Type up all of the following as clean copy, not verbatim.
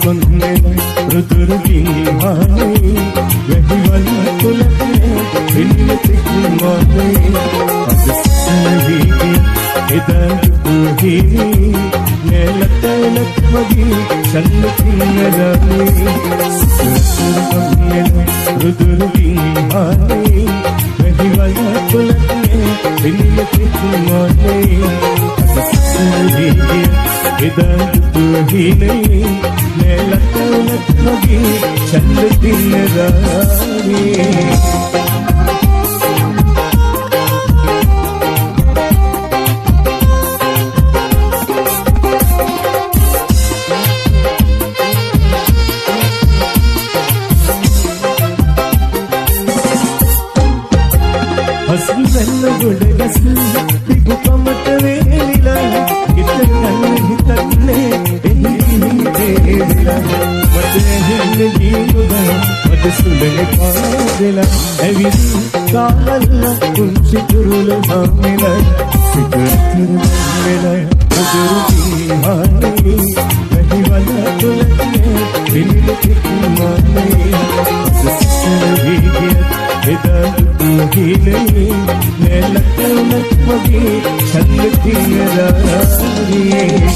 කොන්නේ රුදුරුකින් හානේ වැහිවල තුලනේ පිළිවෙතින් මොනේ අදස්සෙහිදී එදා දුහිනේ නෙලතලක් වගේ චන්දකින් නරමේ කොන්නේ රුදුරුකින් හානේ වැහිවල තුලනේ පිළිවෙතින් මොනේ අදස්සෙහිදී එදා දුහිනේ නෙලතලක් වගේ චන්දකින් නරමේ ගොඩ ගැස්ලා තිබු කමට වේලිලා හිතන්න හිතන්නේ එහිදේලා මට හෙන්නේ ජීවුදා මට සුලේ පාදලා ඇවිත් කාලල්ලා කුංචි කුරුල හැමෙලා සිතතර වෙලා අදුරුකී හානේ වැහිවල තුලනේ පිළිවෙතින් මානේ සසවිගේ එදා දුහිනේ නෙලතලක් වගේ චන්දකින් නරමේ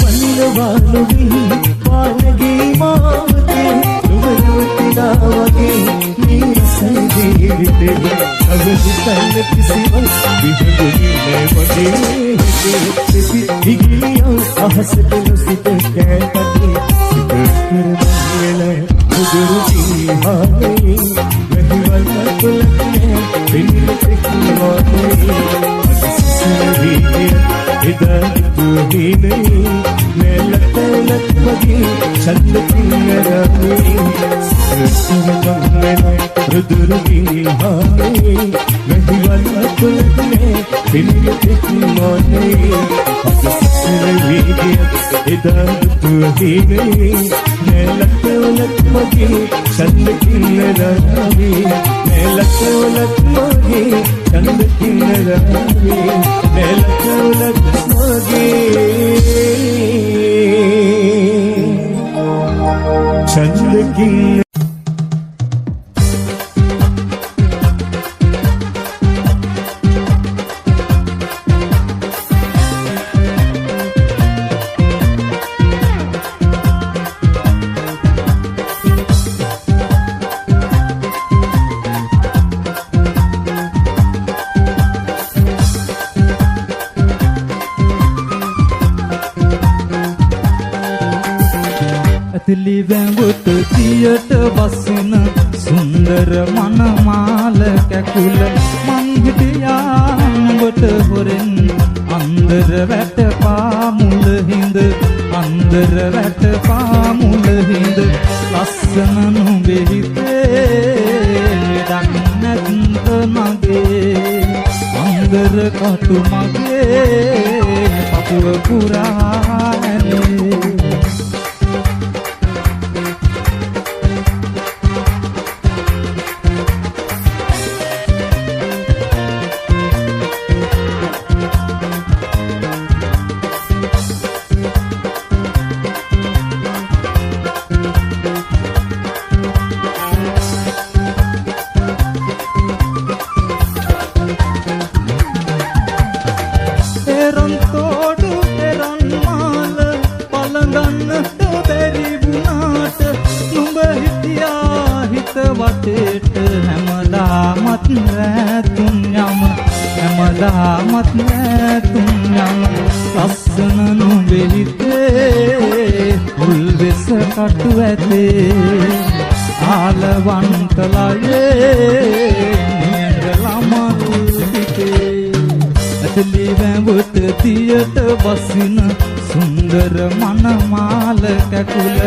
යමනිනවානුවී පානගේ මාවතේ නුවරවතිනා වගේ නීරසයි ජීවිතේ අගසිතන්න කිසිවක් විහඳුනේ වගේ හිතේ ඉගිලියන් අහසට නොසිත කෑකටේ සිත කරමංගල උදුරුකී හානේ වැහිවල තුලනේ පිළිවෙතින් මොනේ අදස්සෙහිදී එදා දුහිනේ නෙලතලක් වගේ චන්දකින් නරමේ සසමංගල රුදුරුකින් හානේ වැහිවල තුලනේ පිළිවෙතින් මොනේ අදස්සෙහිදී එදා දුහිනේ නෙලතලක් වගේ චන්දකින් නරමේ නෙලතලක් වගේ චන්දකින් නරමේ නෙලතලක් චන්දකින් ඇතිලි වැඹුත තියට බසින සුන්දර මනමාල කැකුල මං හිටියා නුඹට හොරෙන් අන්දර වැට පාමුල හිඳ අන්දර වැට පාමුල හිඳ ලස්සන නුඹේ හිතේ ලෙඩක් නැත්ත මගේ අන්දර කටු මගේ පපුව පුරා ඇනේ වටේට හැමදාමත් නැතුම් යම හැමදාමත් නැතුම් යම ලස්සන නුඹේ හිතේ උල්වෙස කටු ඇතේ ආලවන්තලයේ නියඟ ළමල් හිතේ ඇතලි වැඹුත තියට බසින සුන්දර මනමාල කැකුල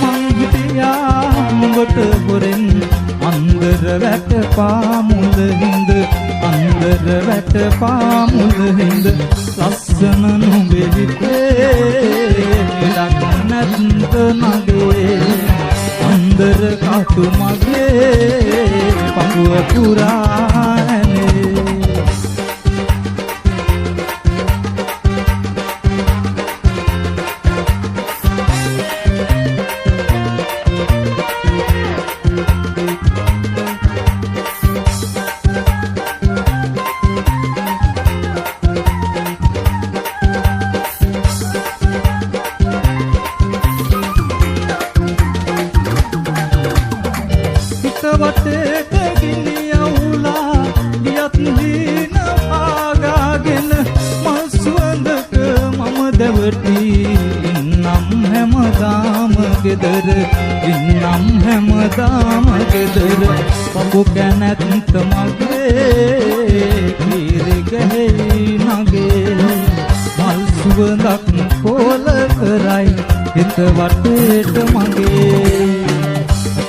මං හිටියා නුඹට හොරෙන් අන්දර වැට පාමුල හිඳ අන්දර වැට පාමුල හිඳ ලස්සන නුඹේ හිතේ නගේ අන්දර කටු මගේ පපුව පුරානේ වටේට ගිනියවුලා ගියත් හීන පාගාගෙන මල් සුවඳක මම දැවටි ඉන්නම් හැමදාම ගෙදර ඉන්නම් හැමදාම ගෙදර පපු කැනැත්ත මගේ කීරි ගහේ නගේ මල් සුවඳක් කෝල කරයි හිත වටේට මගේ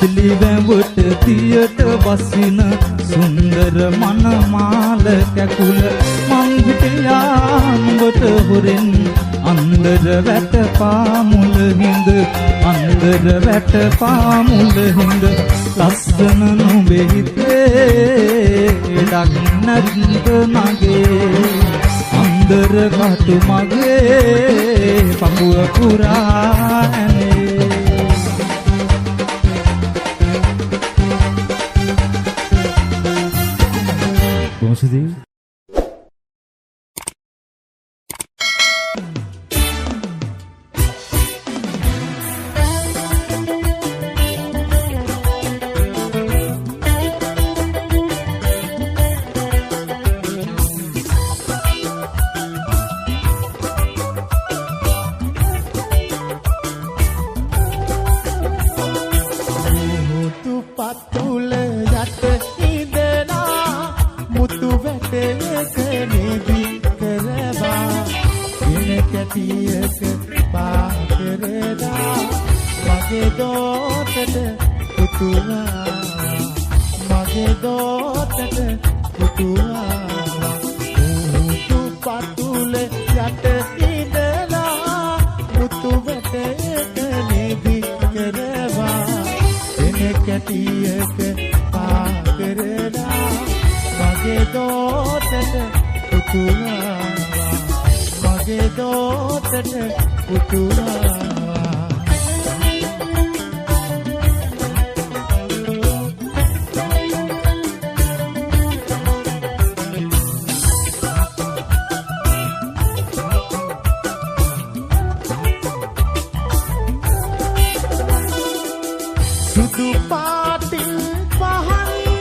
පිළිවැඹුට තියට බසින සුන්දර මනමාල කැකුල මං හිටියා නුඹට හොරෙන් අන්දර වැට පාමුල හිඳ අන්දර වැට පාමුල හිඳ ලස්සන නුඹේ හිතේ ඩක් නැත්ත නගේ අන්දර කටු මගේ පපුව පුරානේ Sudev Sudu patil pahan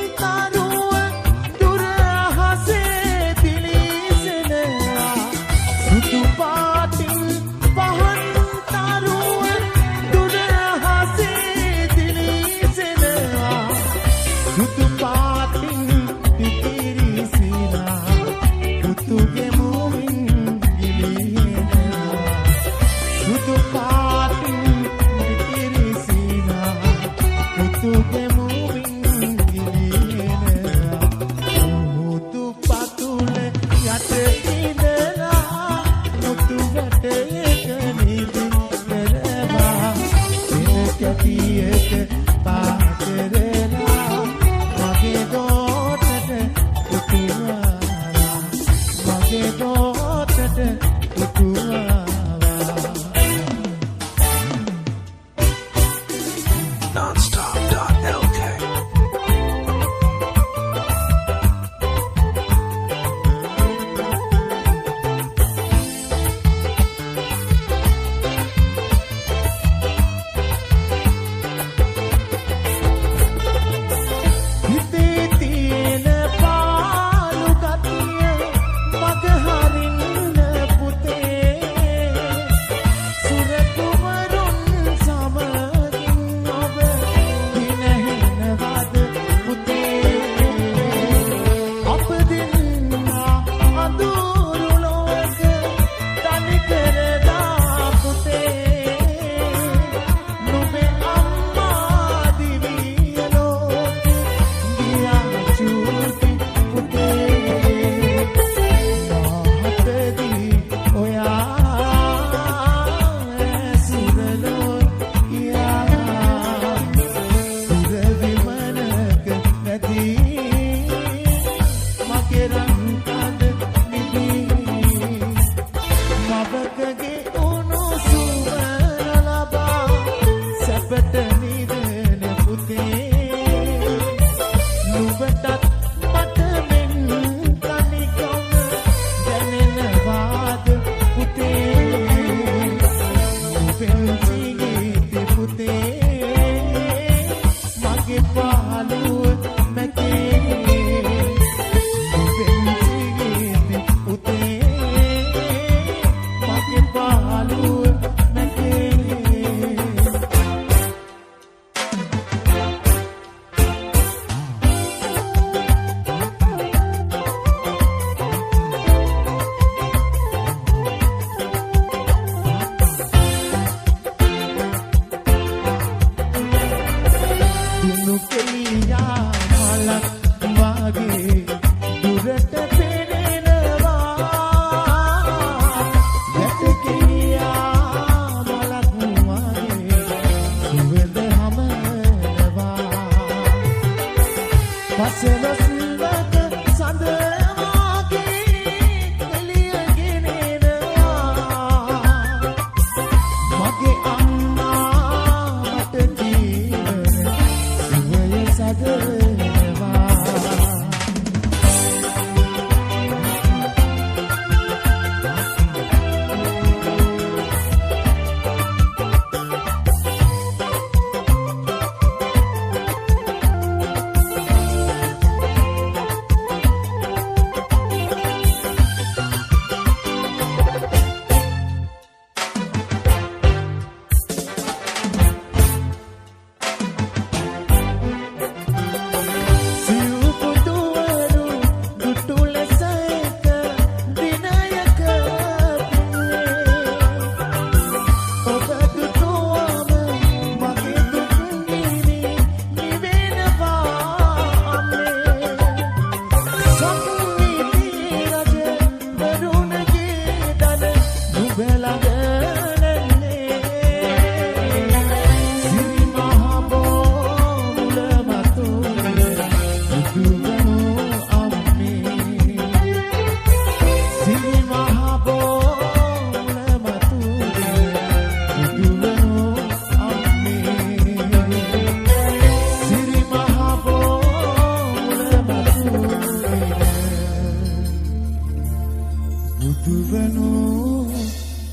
බුදුවනෝ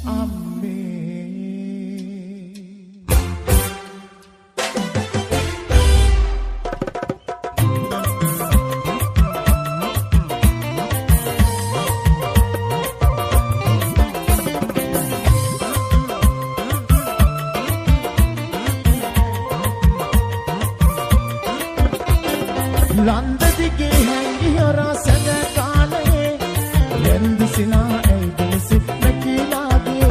අම්මේ ලන්ද දිගේ හැංගි හොරා සැඳ කාලයේ රැඳ සිනා ඇයිද සිත් නැකිලාගේ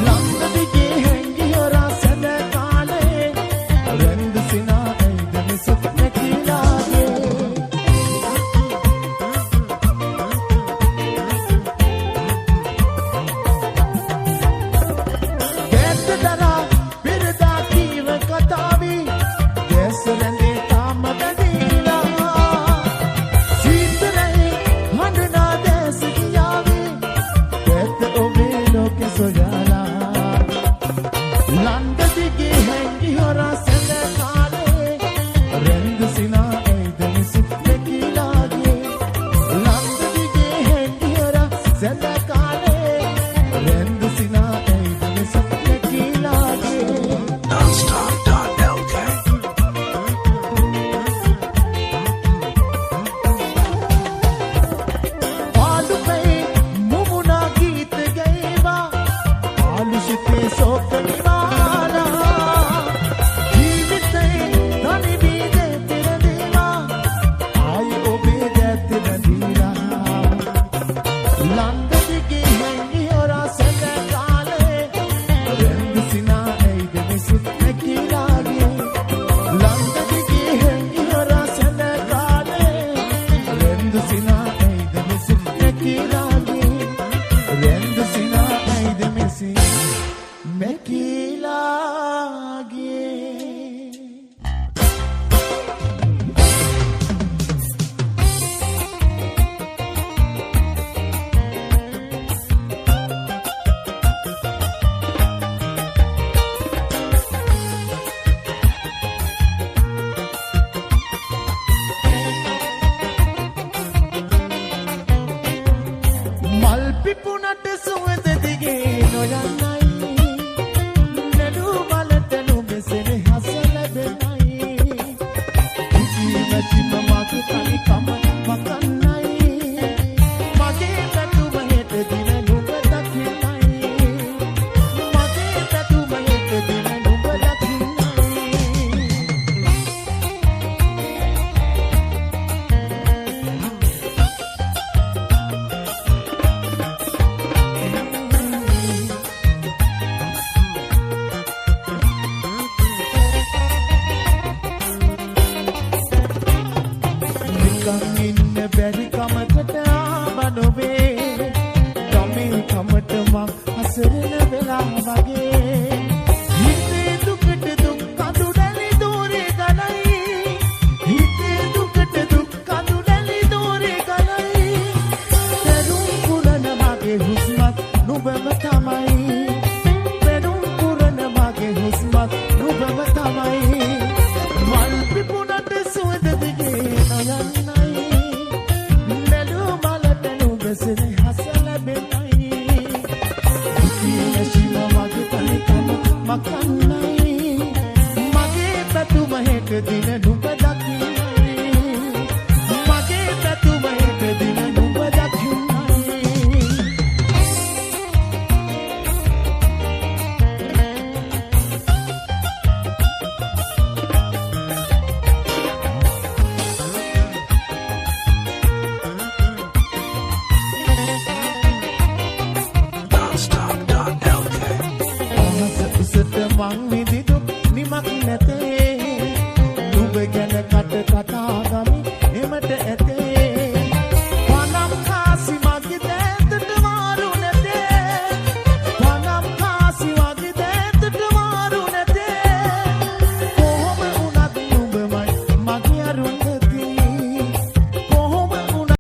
ලන්ද දිගේ හැංගි හොරා සැඳ කාලයේ රැඳ සිනා ඇයිද සිත් නැකිලාගේ ගැත්ත දරා බිරදා කීව කතාවි ගැස් රැඳේ තාම Soyala Landa digi hengi hora senda kale rendu sina eidani sitte kilage Landa digi hengi hora senda kale rendu sina eidani sitte kilage Nonstop.lk Paalu kai mumuna geet gaiva Alushite sokaniwala Jeevite dhani bide tiradila Aaye obe dathila dila Landa dige hengi hora senda kale rendu sina eidani sitte kilage Landa dige hengi hora senda kale rendu sina eidani sitte kilage rendu sina eidani sitte Mekilage Mal pipunat suwed dige noyanai Nelu malatenu besene hasala benai Jeevati mamatu kani kama makanai Mage petu mahete dina nuba dakinai Mage petu mahete dina nuba dakinai නිකන් ඉන්න බැරි කමකට ආවනොවේ ගමේ කමට මං හසරන වෙලා වගේ හිතේ දුකට දුක් කඳුඩැලි දూరే ගලයි හිතේ දුකට දුක් කඳුඩැලි දూరే ගලයි පෙරුම් පුරන මගේ හුස්මත් නුඹම තමයි පෙරුම් පුරන මගේ හුස්මත් නුඹම තමයි මල් පිපුණට සුවඳ දිගේ නොයන්නයි නළු මලටනු බැසෙන හසල බෙනයි ඉතින ශිව මගේ තනිකම මකන්නයි මගේ පැතුම හෙට දින